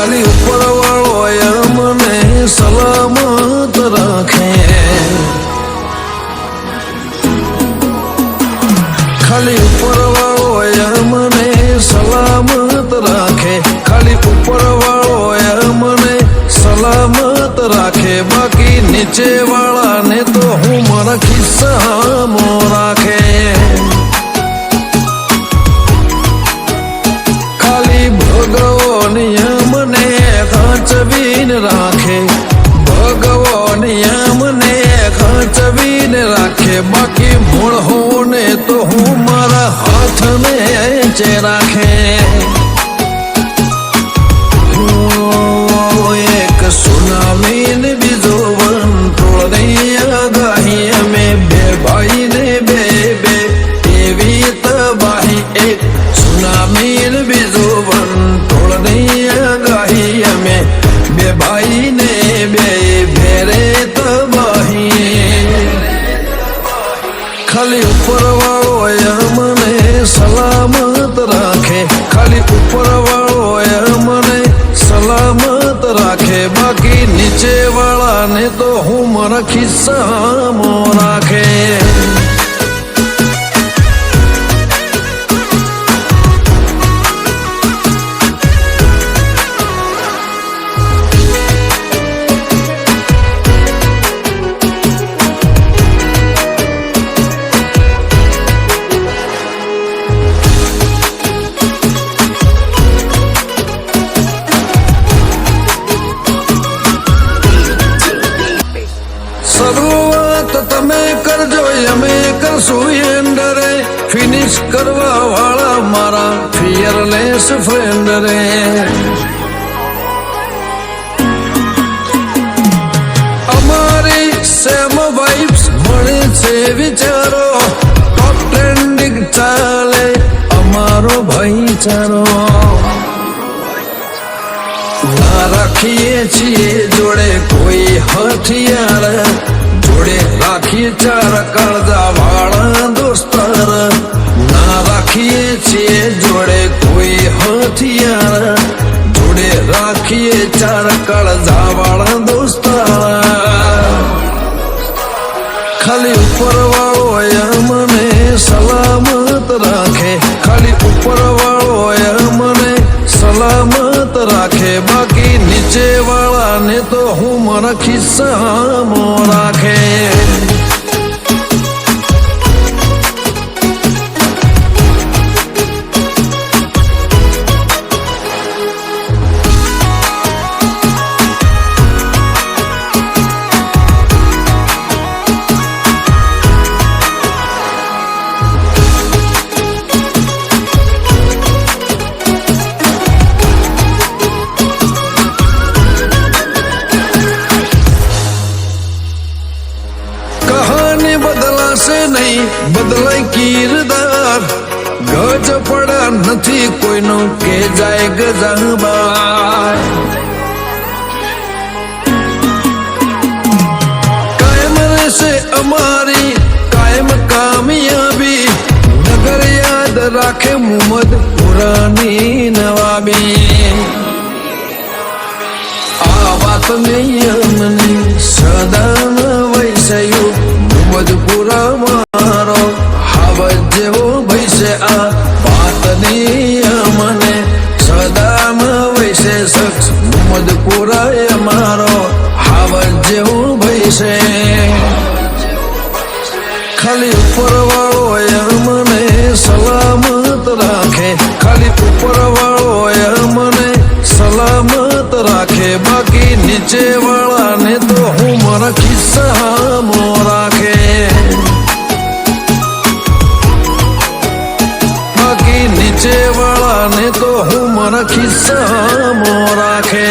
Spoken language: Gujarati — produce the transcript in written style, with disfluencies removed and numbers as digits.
ખાલી ઉપર વાળો મને સલામત રાખે, ખાલી ઉપર વાળો મને સલામત રાખે, ખાલી ઉપર વાળો મને સલામત રાખે, બાકી નીચે વાળાને તો હું મારા ખિસ્સામાં રાખે. ખાલી ભગવાનિયા મને ખાંચવીને રાખે, ભગવાનિયા મને ખાંચવીને રાખે, બાકી મૂળહોને તો હું મારા હાથને ચે રાખે. એક સુનામી ને બીજો વંટોળની આગાહી, અમે બે ભાઈને બે બે એવી તબાહી. એક સુનામી ને બીજો વંટોળની આગાહી, અમે બે ભાઈને બે ભેરે તબાહી. ખાલી ઉપર વાળો મને સલામત રાખે, ખાલી ઉપર વાળો મને સલામત રાખે, બાકી નીચે વાળાને તો હું મારા ખિસ્સામાં રાખે. શરૂઆત તમે કરજો, અમે કરશું એન્ડરે, ફિનિશ કરવા વાળા મારા ફિયરલેસ ફ્રેન્ડ રે. અમારી સેમ વાઇબ્સ મળે છે વિચારો, ટોપ ટ્રેન્ડિંગ ચાલે અમારો ભાઈચારો. ના રાખીએ છીએ જોડે કોઈ હથિયાર, જોડે રાખીએ ચાર કાળજા વાળા દોસ્તાર. ના રાખીએ છીએ જોડે કોઈ હથિયાર, જોડે રાખીએ ચાર કાળજા વાળા દોસ્તાર. ખાલી ઉપર વાળો મને સલામત રાખે, ખાલી ઉપર વાળો મને સલામત રાખે, બાકી નીચે વાળાને તો હું મારા ખિસ્સામાં રાખે. બદલાશે નહીં, બદલાય કિરદાર, ગજ પડા નથી કોઈનો કે જાય ગજાબાર. કાયમ રહેશે અમારી કાયમ કામયાબી, નગર યાદ રાખે મુહમ્મદ પુરાની નવાબી. આ વાત અમને સદા વૈસયું મુહમ્મદપુરા મારો હાવજ જેવો ભૈસે. આ વાતની મને સદામાં વૈસે શખ્સ મુહમ્મદપુરા અમારો હાવજ જેવો ભૈસે. ખાલી ઉપર વાળો મને સલામત રાખે, ખાલી ઉપર વાળો મને સલામત રાખે, બાકી નીચે વાળાને તો હું મારા ખિસ્સામાં રાખે. બાકી નીચે વાળાને તો હું મારા ખિસ્સામાં રાખે.